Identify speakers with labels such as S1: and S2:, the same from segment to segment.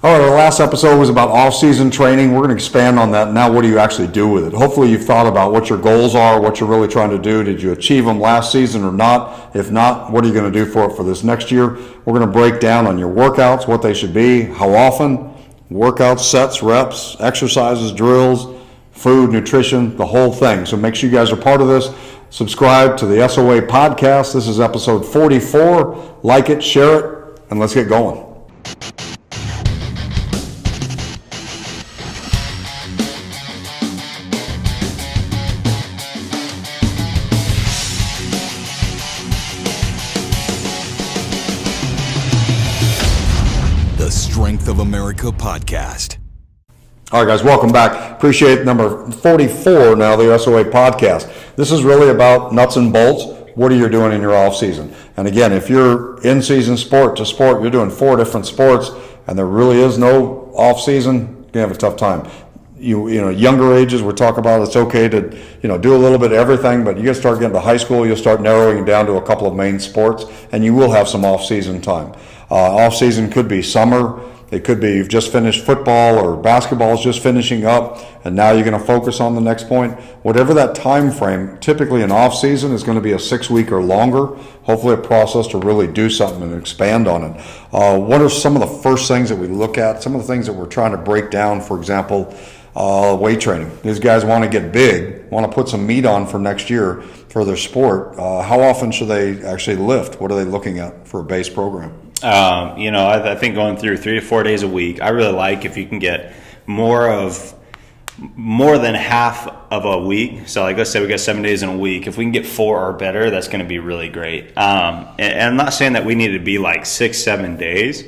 S1: All right, our last episode was about off-season training. We're going to expand on that. Now, what do you actually do with it? Hopefully, you've thought about what your goals are, what you're really trying to do. Did you achieve them last season or not? If not, what are you going to do for it for this next year? We're going to break down on your workouts, what they should be, how often, workouts, sets, reps, exercises, drills, food, nutrition, the whole thing. So make sure you guys are part of this. Subscribe to the SOA podcast. This is episode 44. Like it, share it, and let's get going.
S2: Strength of America podcast.
S1: All right, guys, welcome back. Appreciate number 44 now, the SOA podcast. This is really about nuts and bolts. What are you doing in your off season? And again, if you're in season sport to sport, you're doing 4 different sports, and there really is no off season, you're gonna have a tough time. You know, younger ages, we're talking about it's okay to, do a little bit of everything, but you gotta start getting to high school, you'll start narrowing down to a couple of main sports, and you will have some off season time. Off season could be summer. It could be you've just finished football or basketball is just finishing up, and now you're going to focus on the next point. Whatever that time frame, typically an off season is going to be a 6-week or longer. Hopefully a process to really do something and expand on it. What are some of the first things that we look at? Some of the things that we're trying to break down, for example, weight training. These guys want to get big, want to put some meat on for next year for their sport. How often should they actually lift? What are they looking at for a base program?
S3: I think going through 3 to 4 days a week, I really like if you can get more than half of a week. So like let's say we got 7 days in a week. If we can get 4 or better, that's going to be really great. And I'm not saying that we need to be like 6-7 days,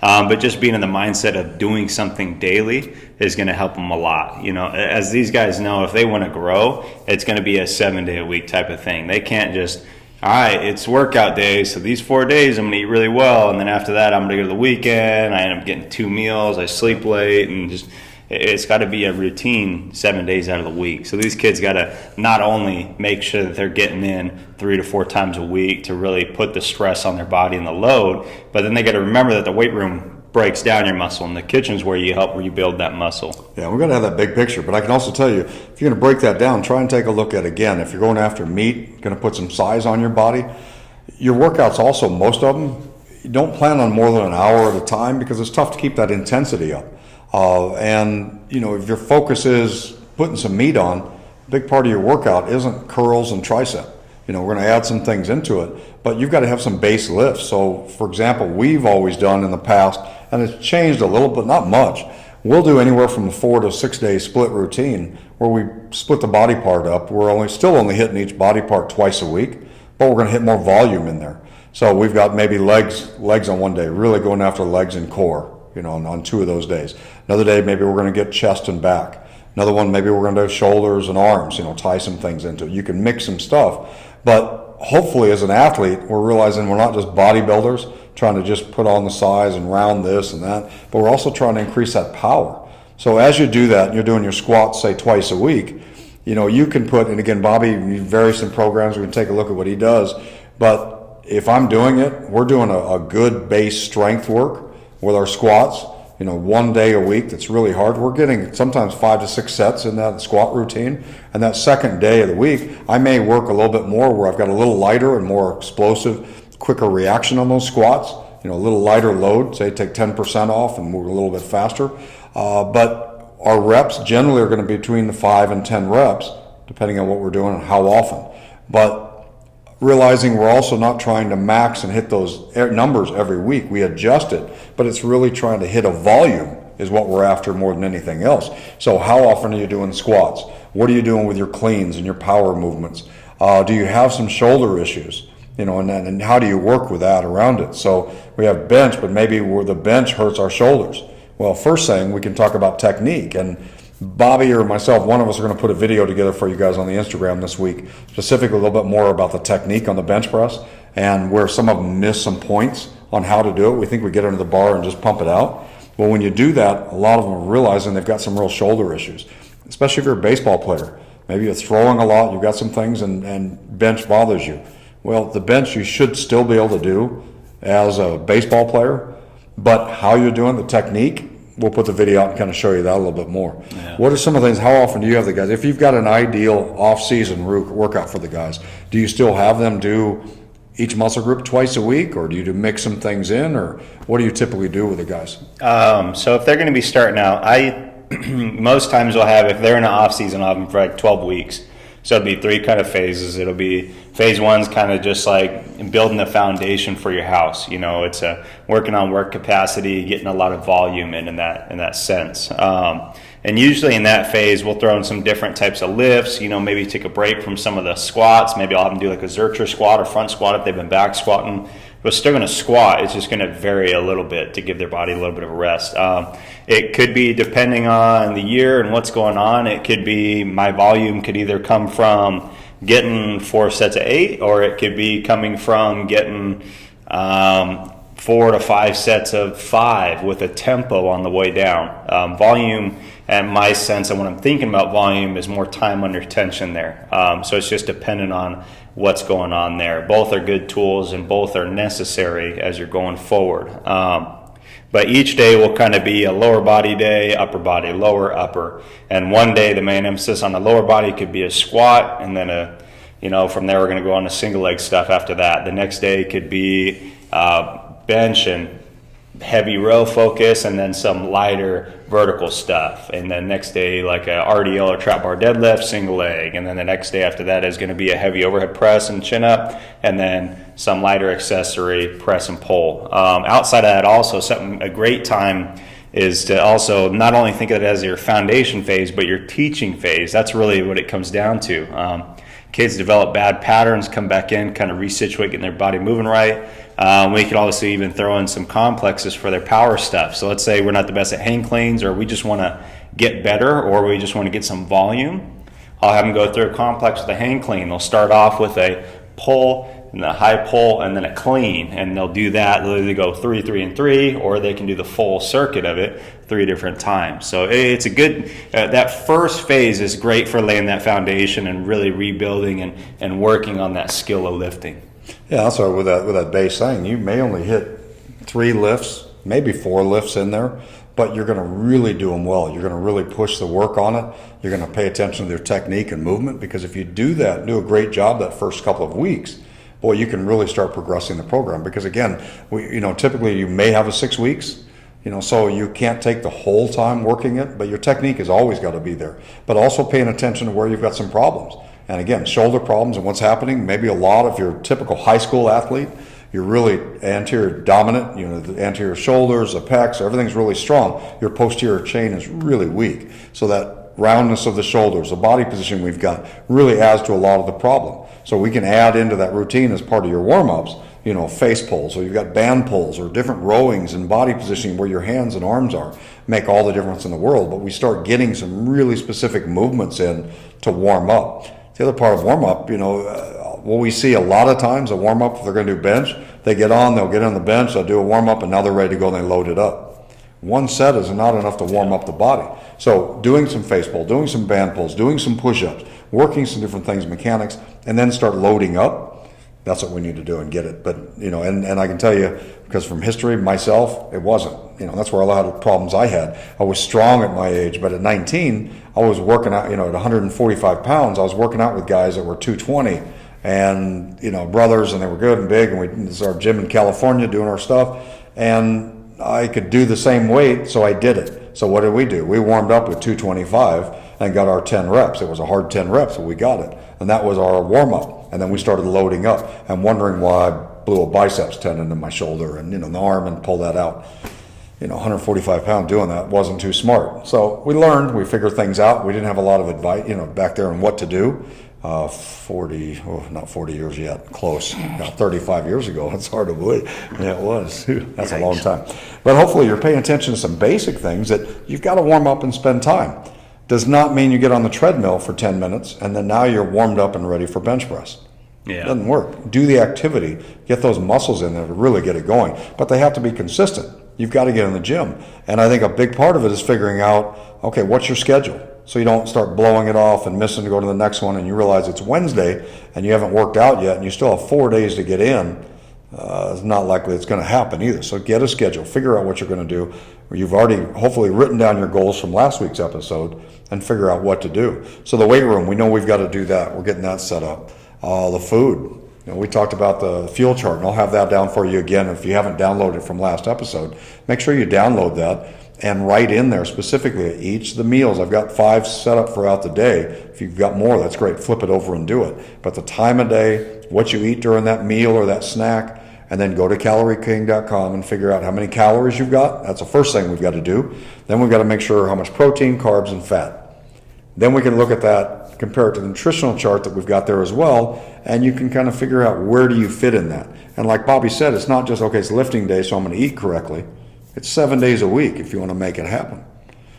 S3: but just being in the mindset of doing something daily is going to help them a lot. As these guys know, if they want to grow, it's going to be a 7-day-a-week type of thing. They can't just, all right, it's workout day, so these 4 days I'm going to eat really well, and then after that I'm going to go to the weekend, I end up getting 2 meals, I sleep late, and just it's got to be a routine 7 days out of the week. So these kids got to not only make sure that they're getting in 3 to 4 times a week to really put the stress on their body and the load, but then they got to remember that the weight room breaks down your muscle, and the kitchen's where you help rebuild that muscle.
S1: Yeah, we're going to have that big picture, but I can also tell you, if you're going to break that down, try and take a look at, again, if you're going after meat, going to put some size on your body. Your workouts also, most of them, you don't plan on more than an hour at a time because it's tough to keep that intensity up. If your focus is putting some meat on, a big part of your workout isn't curls and tricep. We're going to add some things into it, but you've got to have some base lifts. So, for example, we've always done in the past, and it's changed a little, but not much. We'll do anywhere from a 4 to 6 day split routine where we split the body part up. We're still only hitting each body part twice a week, but we're going to hit more volume in there. So we've got maybe legs on one day, really going after legs and core, on 2 of those days. Another day, maybe we're going to get chest and back. Another one, maybe we're going to do shoulders and arms, tie some things into it. You can mix some stuff, but hopefully as an athlete, we're realizing we're not just bodybuilders trying to just put on the size and round this and that, but we're also trying to increase that power. So as you do that, and you're doing your squats, say twice a week, you can put, and again, Bobby varies in programs, we can take a look at what he does, but if I'm doing it, we're doing a good base strength work with our squats, 1 day a week that's really hard. We're getting sometimes 5 to 6 sets in that squat routine, and that second day of the week, I may work a little bit more where I've got a little lighter and more explosive, quicker reaction on those squats, a little lighter load, say take 10% off and move a little bit faster. But our reps generally are going to be between the 5 and 10 reps, depending on what we're doing and how often. But realizing we're also not trying to max and hit those numbers every week. We adjust it, but it's really trying to hit a volume is what we're after more than anything else. So how often are you doing squats? What are you doing with your cleans and your power movements? Do you have some shoulder issues? And how do you work with that around it? So we have bench, but maybe where the bench hurts our shoulders. Well, first thing, we can talk about technique. And Bobby or myself, one of us are going to put a video together for you guys on the Instagram this week, specifically a little bit more about the technique on the bench press and where some of them miss some points on how to do it. We think we get under the bar and just pump it out. Well, when you do that, a lot of them are realizing they've got some real shoulder issues, especially if you're a baseball player. Maybe you're throwing a lot, you've got some things, and bench bothers you. Well, the bench you should still be able to do as a baseball player, but how you're doing the technique we'll put the video out and kind of show you that a little bit more.
S3: Yeah.
S1: What are some of the things, how often do you have the guys, if you've got an ideal off-season workout for the guys, do you still have them do each muscle group twice a week, or do you mix some things in, or what do you typically do with the guys?
S3: So if they're going to be starting out, I most times will have, if they're in an off season, I'll have them for like 12 weeks. So it'll be 3 kind of phases. It'll be phase 1's kind of just like building the foundation for your house. You know, it's working on work capacity, getting a lot of volume in that sense. And usually in that phase, we'll throw in some different types of lifts, you know, maybe take a break from some of the squats. Maybe I'll have them do like a Zercher squat or front squat if they've been back squatting. But still going to squat, it's just going to vary a little bit to give their body a little bit of a rest. It could be, depending on the year and what's going on, it could be my volume could either come from getting 4 sets of 8, or it could be coming from getting 4 to 5 sets of 5 with a tempo on the way down. Volume, and my sense and what I'm thinking about volume, is more time under tension there. So it's just dependent on what's going on there. Both are good tools and both are necessary as you're going forward. But each day will kind of be a lower body day, upper body, lower, upper. And one day the main emphasis on the lower body could be a squat, and then from there we're going to go on to single leg stuff after that. The next day could be bench and heavy row focus, and then some lighter vertical stuff. And then next day, like a RDL or trap bar deadlift, single leg. And then the next day after that is going to be a heavy overhead press and chin up, and then some lighter accessory press and pull. Outside of that, also a great time is to also not only think of it as your foundation phase, but your teaching phase. That's really what it comes down to. Kids develop bad patterns, come back in, kind of resituate, getting their body moving right. We could obviously even throw in some complexes for their power stuff. So let's say we're not the best at hang cleans, or we just want to get better, or we just want to get some volume. I'll have them go through a complex with a hang clean. They'll start off with a pull, and a high pull, and then a clean, and they'll do that. They'll either go 3, 3, and 3, or they can do the full circuit of it 3 different times. So it's a good, that first phase is great for laying that foundation and really rebuilding and working on that skill of lifting.
S1: Yeah, that's what with that base thing. You may only hit 3 lifts, maybe 4 lifts in there, but you're going to really do them well. You're going to really push the work on it. You're going to pay attention to their technique and movement, because if you do that, do a great job that first couple of weeks, boy, you can really start progressing the program. Because again, typically you may have a 6 weeks, so you can't take the whole time working it, but your technique has always got to be there. But also paying attention to where you've got some problems. And again, shoulder problems and what's happening, maybe a lot of your typical high school athlete, you're really anterior dominant, the anterior shoulders, the pecs, everything's really strong. Your posterior chain is really weak. So that roundness of the shoulders, the body position we've got, really adds to a lot of the problem. So we can add into that routine as part of your warm-ups, face pulls, or you've got band pulls, or different rowings and body positioning where your hands and arms are, make all the difference in the world. But we start getting some really specific movements in to warm up. The other part of warm-up, what we see a lot of times, a warm-up, if they're going to do bench, they'll get on the bench, they'll do a warm-up, and now they're ready to go and they load it up. One set is not enough to warm up the body. So doing some face pull, doing some band pulls, doing some push-ups, working some different things, mechanics, and then start loading up, that's what we need to do and get it. But, and I can tell you, because from history, myself, it wasn't. That's where a lot of the problems I had. I was strong at my age, but at 19, I was working out, at 145 pounds, I was working out with guys that were 220 and, brothers, and they were good and big, and this is our gym in California doing our stuff, and I could do the same weight, so I did it. So what did we do? We warmed up with 225 and got our 10 reps. It was a hard 10 reps, but we got it. And that was our warm-up. And then we started loading up and wondering why I blew a biceps tendon in my shoulder and, the arm, and pulled that out. 145 pounds doing that wasn't too smart. So we learned, we figured things out. We didn't have a lot of advice, back there on what to do. Not 40 years yet, close. About 35 years ago. It's hard to believe. Yeah, it was. That's a long time. But hopefully you're paying attention to some basic things that you've got to warm up and spend time. Does not mean you get on the treadmill for 10 minutes and then now you're warmed up and ready for bench press. Yeah. It doesn't work. Do the activity, get those muscles in there to really get it going. But they have to be consistent. You've got to get in the gym. And I think a big part of it is figuring out, okay, what's your schedule? So you don't start blowing it off and missing to go to the next one, and you realize it's Wednesday and you haven't worked out yet and you still have 4 days to get in. It's not likely it's going to happen either. So get a schedule, figure out what you're going to do, or you've already hopefully written down your goals from last week's episode and figure out what to do. So the weight room, we know we've got to do that. We're getting that set up. The food, we talked about the fuel chart, and I'll have that down for you again. If you haven't downloaded it from last episode, make sure you download that and write in there specifically each of the meals. I've got 5 set up throughout the day. If you've got more, that's great. Flip it over and do it. But the time of day, what you eat during that meal or that snack, and then go to CalorieKing.com and figure out how many calories you've got. That's the first thing we've got to do. Then we've got to make sure how much protein, carbs, and fat. Then we can look at that, compare it to the nutritional chart that we've got there as well, and you can kind of figure out where do you fit in that. And like Bobby said, it's not just, okay, it's lifting day, so I'm going to eat correctly. It's 7 days a week if you want to make it happen.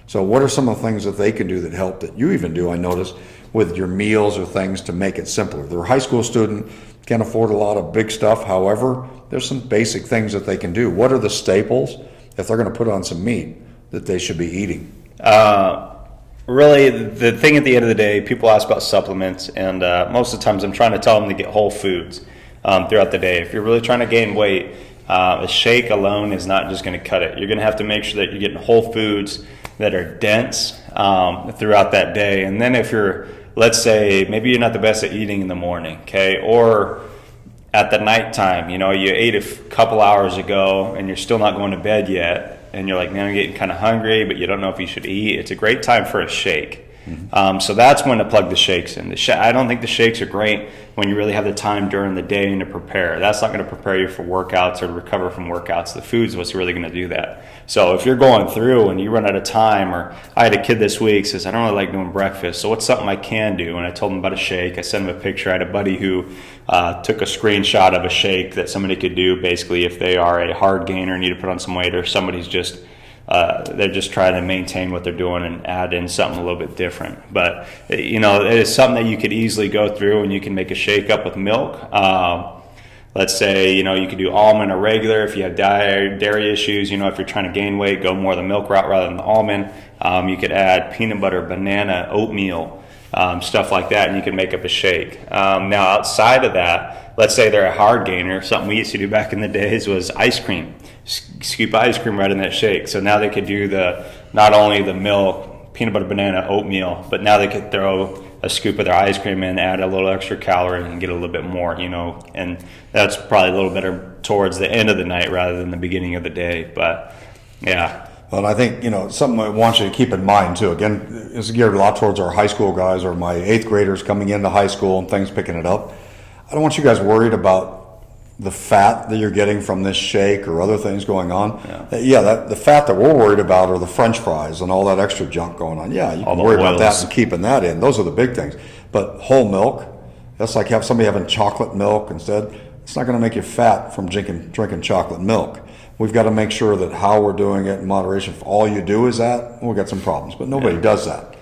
S1: So what are some of the things that they can do that help, that you even do, I notice, with your meals or things to make it simpler? They're a high school student, can't afford a lot of big stuff. However, there's some basic things that they can do. What are the staples, if they're going to put on some meat, that they should be eating?
S3: Really, the thing at the end of the day, people ask about supplements, and most of the times I'm trying to tell them to get whole foods throughout the day. If you're really trying to gain weight, a shake alone is not just going to cut it. You're going to have to make sure that you're getting whole foods that are dense throughout that day. And then if you're, let's say, maybe you're not the best at eating in the morning, okay, or at the nighttime, you ate a couple hours ago and you're still not going to bed yet, and you're like, man, I'm getting kind of hungry, but you don't know if you should eat. It's a great time for a shake. So that's when to plug the shakes in. I don't think the shakes are great when you really have the time during the day and to prepare. That's not going to prepare you for workouts or to recover from workouts. The food's what's really going to do that. So if you're going through and you run out of time, or I had a kid this week says, I don't really like doing breakfast, so what's something I can do? And I told him about a shake. I sent him a picture. I had a buddy who took a screenshot of a shake that somebody could do, basically if they are a hard gainer and need to put on some weight, or somebody's just they're just trying to maintain what they're doing and add in something a little bit different. But it is something that you could easily go through, and you can make a shake up with milk. Let's say you could do almond or regular. If you have dairy issues, if you're trying to gain weight, go more the milk route rather than the almond. You could add peanut butter, banana, oatmeal, stuff like that, and you can make up a shake. Now outside of that, let's say they're a hard gainer. Something we used to do back in the days was ice cream. Scoop ice cream right in that shake. So now they could do not only the milk, peanut butter, banana, oatmeal, but now they could throw a scoop of their ice cream in, add a little extra calorie, and get a little bit more, and that's probably a little better towards the end of the night rather than the beginning of the day. But yeah.
S1: Well, I think, something I want you to keep in mind too, again, is geared a lot towards our high school guys or my 8th graders coming into high school and things picking it up. I don't want you guys worried about the fat that you're getting from this shake or other things going on. The fat that we're worried about are the French fries and all that extra junk going on. Yeah, you can worry about that and keeping that in. Those are the big things. But whole milk, that's like somebody having chocolate milk instead. It's not going to make you fat from drinking chocolate milk. We've got to make sure that how we're doing it in moderation. If all you do is that, we'll get some problems. But nobody does that.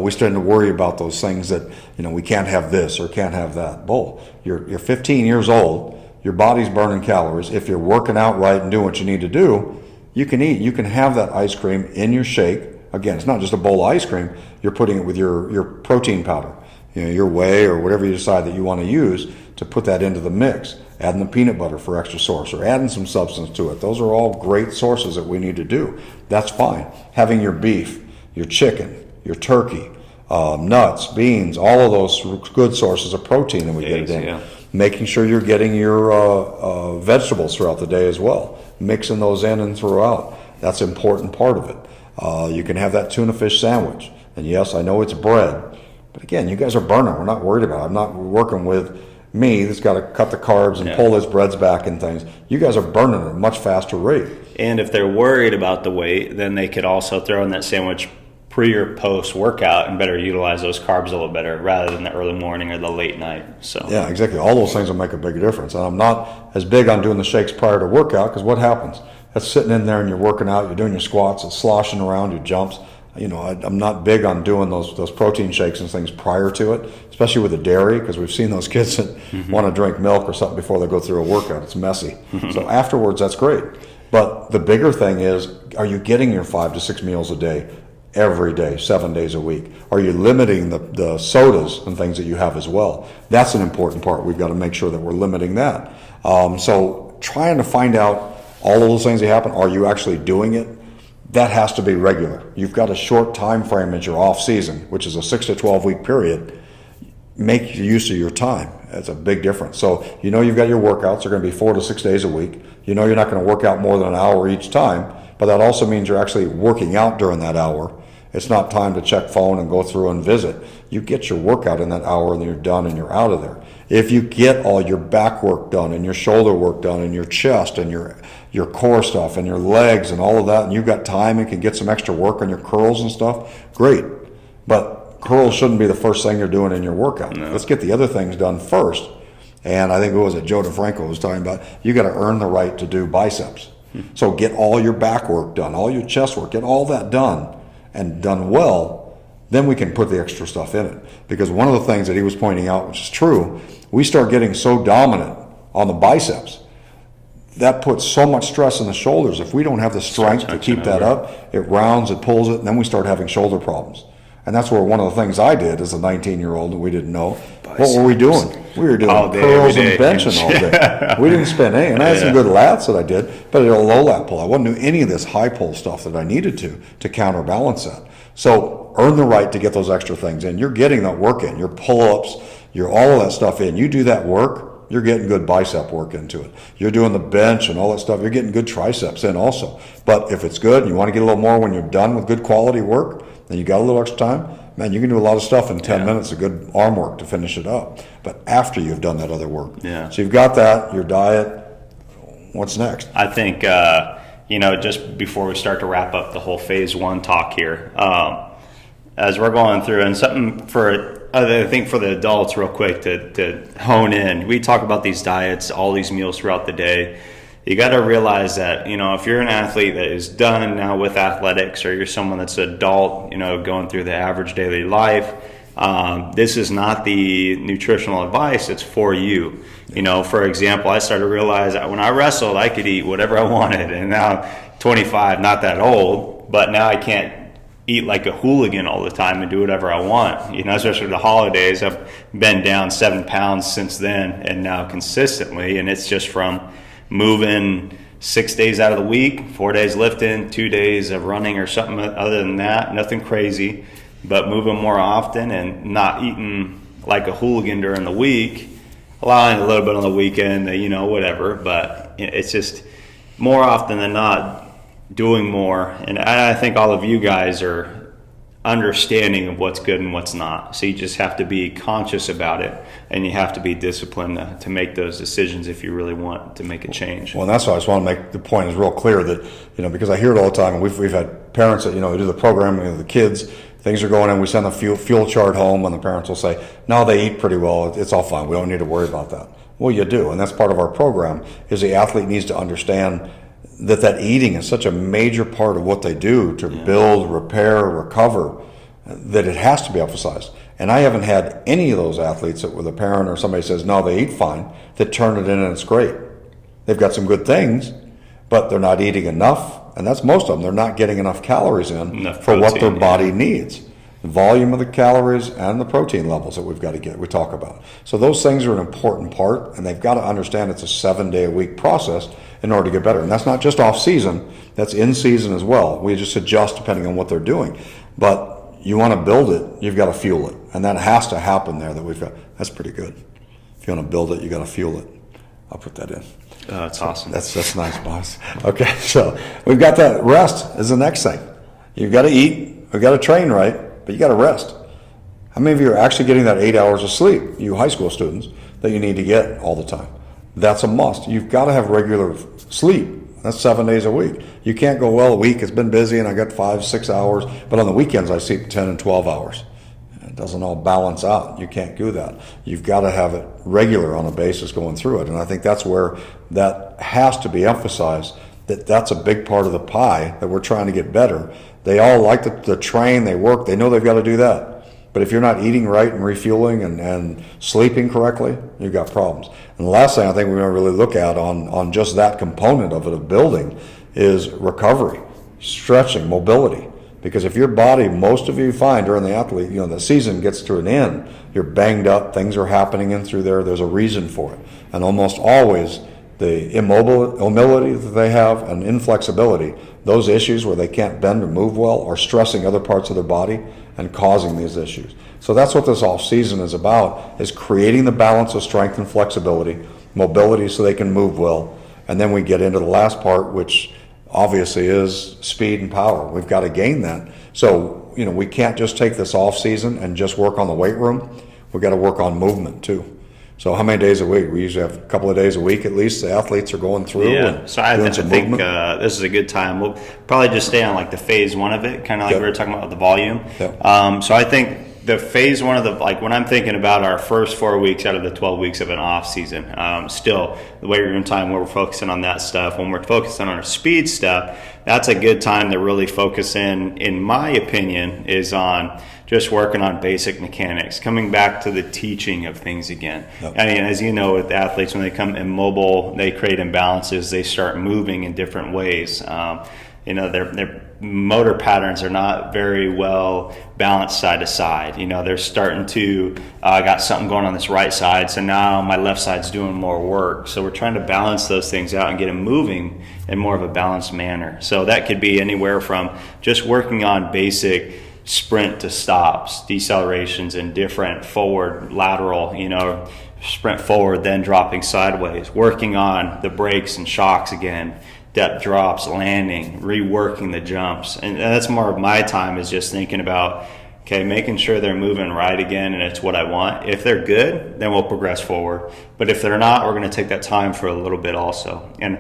S1: We start to worry about those things that, we can't have this or can't have that. Bull. You're 15 years old. Your body's burning calories. If you're working out right and doing what you need to do, you can eat. You can have that ice cream in your shake. Again, it's not just a bowl of ice cream. You're putting it with your protein powder, your whey or whatever you decide that you want to use to put that into the mix. Adding the peanut butter for extra source or adding some substance to it. Those are all great sources that we need to do. That's fine. Having your beef, your chicken, your turkey, nuts, beans, all of those good sources of protein that we get it in. Yeah. Making sure you're getting your vegetables throughout the day as well. Mixing those in and throughout. That's an important part of it. You can have that tuna fish sandwich. And yes, I know it's bread. But again, you guys are burning. We're not worried about it. I'm not working with me that's got to cut the carbs and pull his breads back and things. You guys are burning at a much faster rate.
S3: And if they're worried about the weight, then they could also throw in that sandwich pre or post workout and better utilize those carbs a little better rather than the early morning or the late night. So
S1: yeah, exactly. All those things will make a big difference. And I'm not as big on doing the shakes prior to workout, because what happens? That's sitting in there and you're working out, you're doing your squats, it's sloshing around, your jumps. I'm not big on doing those protein shakes and things prior to it, especially with the dairy, because we've seen those kids that want to drink milk or something before they go through a workout. It's messy. So afterwards, that's great. But the bigger thing is, are you getting your 5 to 6 meals a day? Every day, 7 days a week? Are you limiting the sodas and things that you have as well? That's an important part. We've got to make sure that we're limiting that. So trying to find out all of those things that happen, are you actually doing it? that has to be regular. You've got a short time frame as your off season, which is a 6 to 12 week period. Make use of your time. That's a big difference. So you've got your workouts are going to be 4 to 6 days a week. You're not going to work out more than an hour each time, but that also means you're actually working out during that hour. It's not time to check phone and go through and visit. You get your workout in that hour and then you're done and you're out of there. If you get all your back work done and your shoulder work done and your chest and your core stuff and your legs and all of that, and you've got time and can get some extra work on your curls and stuff, great. But curls shouldn't be the first thing you're doing in your workout. No. Let's get the other things done first. And I think it was Joe DeFranco was talking about, you got to earn the right to do biceps. So get all your back work done, all your chest work, get all that done and done well, then we can put the extra stuff in it. Because one of the things that he was pointing out, which is true, we start getting so dominant on the biceps, that puts so much stress on the shoulders. If we don't have the strength to keep that up, it rounds, it pulls it, and then we start having shoulder problems. And that's where one of the things I did as a 19-year-old that we didn't know. Biceps. What were we doing? We were doing curls and benching all day. We didn't spend any. And I had some good lats that I did, but a low lat pull. I wasn't doing any of this high pull stuff that I needed to counterbalance that. So earn the right to get those extra things in. You're getting that work in. Your pull-ups, your all of that stuff in. You do that work, you're getting good bicep work into it. You're doing the bench and all that stuff. You're getting good triceps in also. But if it's good and you want to get a little more when you're done with good quality work, and you got a little extra time, man, you can do a lot of stuff in 10 minutes of good arm work to finish it up. But after you've done that other work.
S3: Yeah.
S1: So you've got that, your diet, what's next?
S3: I think, just before we start to wrap up the whole phase 1 talk here, as we're going through, and something I think for the adults real quick to hone in, we talk about these diets, all these meals throughout the day. You got to realize that, if you're an athlete that is done now with athletics, or you're someone that's an adult, going through the average daily life, this is not the nutritional advice. It's for you. For example, I started to realize that when I wrestled, I could eat whatever I wanted. And now 25, not that old, but now I can't eat like a hooligan all the time and do whatever I want. Especially the holidays, I've been down 7 pounds since then and now consistently. And it's just from moving 6 days out of the week, 4 days lifting, 2 days of running or something other than that, nothing crazy, but moving more often and not eating like a hooligan during the week, allowing a little bit on the weekend, whatever, but it's just more often than not doing more. And I think all of you guys are understanding of what's good and what's not. So you just have to be conscious about it, and you have to be disciplined to make those decisions if you really want to make a change.
S1: Well, and that's why I just want to make the point is real clear that, because I hear it all the time, and we've had parents that, do the programming of the kids, things are going in, we send a fuel chart home, and the parents will say, no, they eat pretty well, it's all fine, we don't need to worry about that. Well, you do, and that's part of our program, is the athlete needs to understand that eating is such a major part of what they do to build, repair, recover, that it has to be emphasized. And I haven't had any of those athletes that with a parent or somebody says, no, they eat fine, that turn it in and it's great. They've got some good things, but they're not eating enough. And that's most of them. They're not getting enough calories in for what their body needs. The volume of the calories and the protein levels that we've got to get, we talk about. So those things are an important part, and they've got to understand it's a 7-day-a-week process in order to get better. And that's not just off season, that's in season as well. We just adjust depending on what they're doing. But you want to build it, you've got to fuel it. And that has to happen there that we've got. That's pretty good. If you want to build it, you got to fuel it. I'll put that in.
S3: That's awesome.
S1: That's nice, boss. Okay, so we've got that. Rest is the next thing. You've got to eat, we've got to train right, but you got to rest. How many of you are actually getting that 8 hours of sleep, you high school students, that you need to get all the time? That's a must. You've got to have regular sleep. That's 7 days a week. You can't go, well, a week, it's been busy and I got 5-6 hours, but on the weekends I sleep 10 and 12 hours. It doesn't all balance out. You can't do that. You've got to have it regular on a basis going through it. And I think that's where that has to be emphasized, that's a big part of the pie that we're trying to get better. They all like to train, they work, they know they've got to do that. But if you're not eating right and refueling and sleeping correctly, you've got problems. And the last thing I think we're going to really look at on just that component of it, of building, is recovery, stretching, mobility. Because if your body, most of you find during the athlete, the season gets to an end, you're banged up, things are happening in through there, there's a reason for it. And almost always, the immobility that they have and inflexibility, those issues where they can't bend or move well are stressing other parts of their body and causing these issues. So that's what this off season is about, is creating the balance of strength and flexibility, mobility so they can move well. And then we get into the last part, which obviously is speed and power. We've got to gain that. So, we can't just take this off season and just work on the weight room. We've got to work on movement too. So how many days a week? We usually have a couple of days a week at least the athletes are going through.
S3: Yeah, so I think this is a good time. We'll probably just stay on like the phase one of it, kind of like we were talking about the volume. So I think the phase one of the, like when I'm thinking about our first 4 weeks out of the 12 weeks of an off season, still the weight room time where we're focusing on that stuff, when we're focusing on our speed stuff, that's a good time to really focus in my opinion, is on just working on basic mechanics, coming back to the teaching of things again. I mean, as you know, with athletes, when they come immobile, they create imbalances, they start moving in different ways. Their motor patterns are not very well balanced side to side. They're starting to, I got something going on this right side, so now my left side's doing more work. So we're trying to balance those things out and get them moving in more of a balanced manner. So that could be anywhere from just working on basic sprint to stops, decelerations, and different forward, lateral, sprint forward, then dropping sideways, working on the brakes and shocks again, depth drops, landing, reworking the jumps. And that's more of my time, is just thinking about, okay, making sure they're moving right again and it's what I want. If they're good, then we'll progress forward. But if they're not, we're going to take that time for a little bit also. And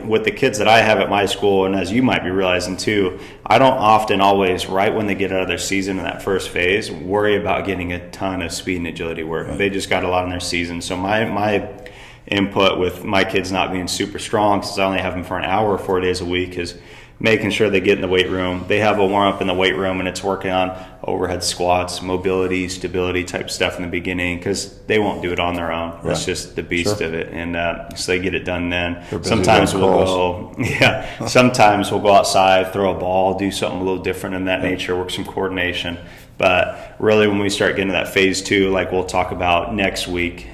S3: with the kids that I have at my school, and as you might be realizing too, I don't often always, right when they get out of their season in that first phase, worry about getting a ton of speed and agility work. Right. They just got a lot in their season. So my input with my kids not being super strong, since I only have them for an hour 4 days a week, is making sure they get in the weight room. They have a warm-up in the weight room, and it's working on overhead squats, mobility, stability type stuff in the beginning, because they won't do it on their own. Right. It's just the beast of it. And so they get it done then. Sometimes we'll go outside, throw a ball, do something a little different in that nature, work some coordination. But really, when we start getting to that phase two, like we'll talk about next week,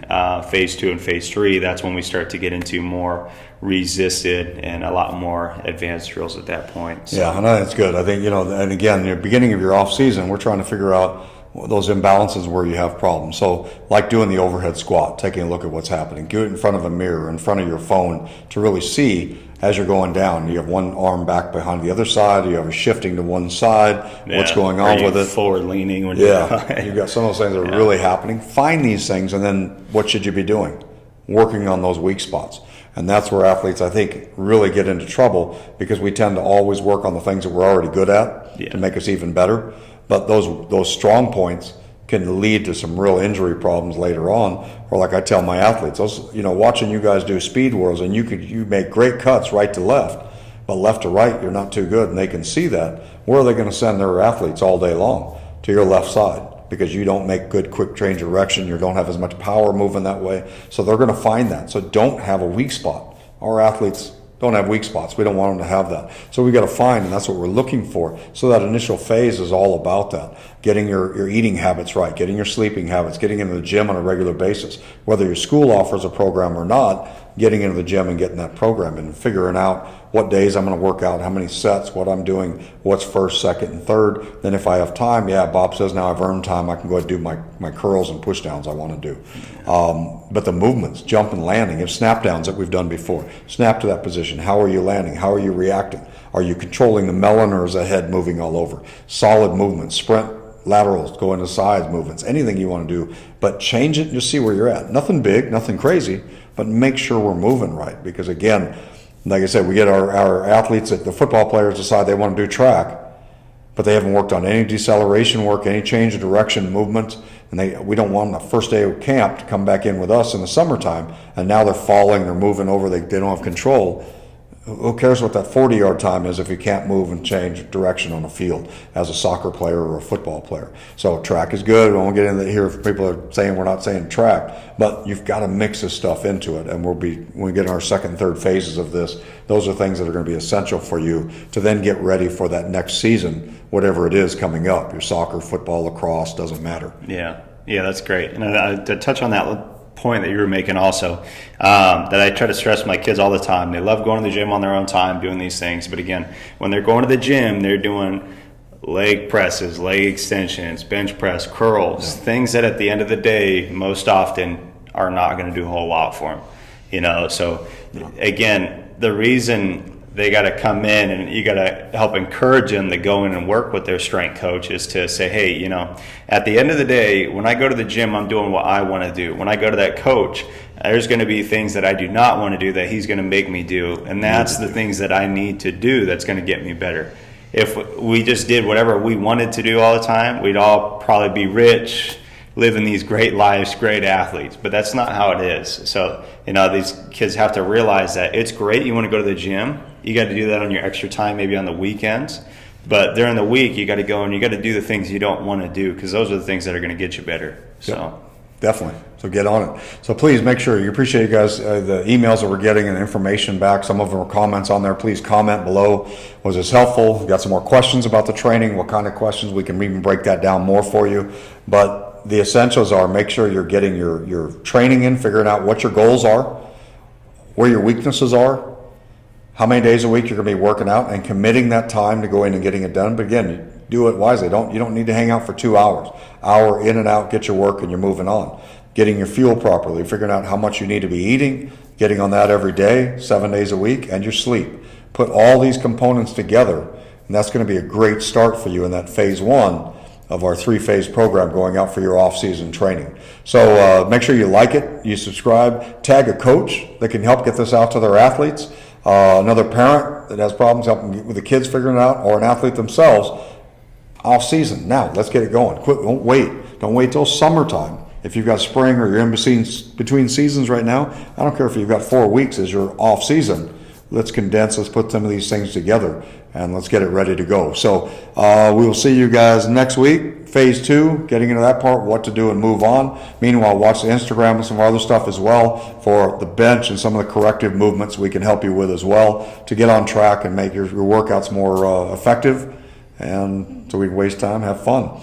S3: phase 2 and phase 3, that's when we start to get into more resisted and a lot more advanced drills at that point. So.
S1: Yeah, and that's good. I think, and again, the beginning of your off season, we're trying to figure out those imbalances where you have problems. So like doing the overhead squat, taking a look at what's happening, do it in front of a mirror, in front of your phone, to really see as you're going down. You have one arm back behind the other side, you have a shifting to one side, what's going on with it.
S3: Forward leaning.
S1: You've got some of those things that are really happening. Find these things, and then what should you be doing? Working on those weak spots. And that's where athletes, I think, really get into trouble, because we tend to always work on the things that we're already good at to make us even better. But those strong points can lead to some real injury problems later on. Or like I tell my athletes, watching you guys do speed whorls, and you make great cuts right to left, but left to right you're not too good, and they can see that. Where are they going to send their athletes all day long? To your left side, because you don't make good quick change direction, you don't have as much power moving that way. So they're going to find that. So don't have a weak spot. Our athletes don't have weak spots. We don't want them to have that. So we got to find, and that's what we're looking for. So that initial phase is all about that. Getting your eating habits right, getting your sleeping habits, getting into the gym on a regular basis. Whether your school offers a program or not, getting into the gym and getting that program and figuring out what days I'm going to work out, how many sets, what I'm doing, what's first, second, and third. Then if I have time, Bob says now I've earned time, I can go ahead and do my curls and push downs I want to do. But the movements, jump and landing, and snap downs that we've done before. Snap to that position. How are you landing? How are you reacting? Are you controlling the melon, or is the head moving all over? Solid movements, sprint, laterals, go into sides movements, anything you want to do, but change it and just see where you're at. Nothing big, nothing crazy, but make sure we're moving right. Because again, like I said, we get our athletes, the football players decide they want to do track, but they haven't worked on any deceleration work, any change of direction movement, and we don't want them the first day of camp to come back in with us in the summertime, and now they're falling, they're moving over, they don't have control. Who cares what that 40-yard time is if you can't move and change direction on the field as a soccer player or a football player? So track is good. We won't get into here if people are saying we're not saying track, but you've got to mix this stuff into it. And when we get in our second and third phases of this, those are things that are going to be essential for you to then get ready for that next season, whatever it is coming up. Your soccer, football, lacrosse, doesn't matter.
S3: Yeah, that's great. And to touch on that point that you were making also, that I try to stress my kids all the time. They love going to the gym on their own time, doing these things. But again, when they're going to the gym, they're doing leg presses, leg extensions, bench press, curls, things that at the end of the day, most often are not going to do a whole lot for them. You know, so again, the reason they got to come in and you got to help encourage them to go in and work with their strength coach is to say, hey, you know, at the end of the day, when I go to the gym, I'm doing what I want to do. When I go to that coach, there's going to be things that I do not want to do that he's going to make me do. And that's the things that I need to do that's going to get me better. If we just did whatever we wanted to do all the time, we'd all probably be rich, living these great lives, great athletes, but that's not how it is. So, you know, these kids have to realize that it's great you want to go to the gym. You got to do that on your extra time, maybe on the weekends. But during the week, you got to go and you got to do the things you don't want to do, because those are the things that are going to get you better. So.
S1: Yep. Definitely. So get on it. So please make sure, you appreciate you guys, the emails that we're getting and information back. Some of them are comments on there. Please comment below. Was this helpful? Got some more questions about the training? What kind of questions? We can even break that down more for you. But the essentials are, make sure you're getting your training in, figuring out what your goals are, where your weaknesses are, how many days a week you're going to be working out, and committing that time to go in and getting it done. But again, do it wisely. You don't need to hang out for 2 hours. Hour in and out, get your work, and you're moving on. Getting your fuel properly, figuring out how much you need to be eating, getting on that every day, 7 days a week, and your sleep. Put all these components together, and that's going to be a great start for you in that phase 1 of our 3-phase program going out for your off-season training. So make sure you like it, you subscribe, tag a coach that can help get this out to their athletes, another parent that has problems helping with the kids figuring it out, or an athlete themselves. Off season. Now, let's get it going. Don't wait. Don't wait till summertime. If you've got spring or you're in between seasons right now, I don't care if you've got 4 weeks as your off season. Let's condense, let's put some of these things together, and let's get it ready to go. So we will see you guys next week. Phase 2, getting into that part, what to do and move on. Meanwhile, watch the Instagram and some other stuff as well for the bench and some of the corrective movements we can help you with as well to get on track and make your workouts more effective. And so we can waste time, have fun.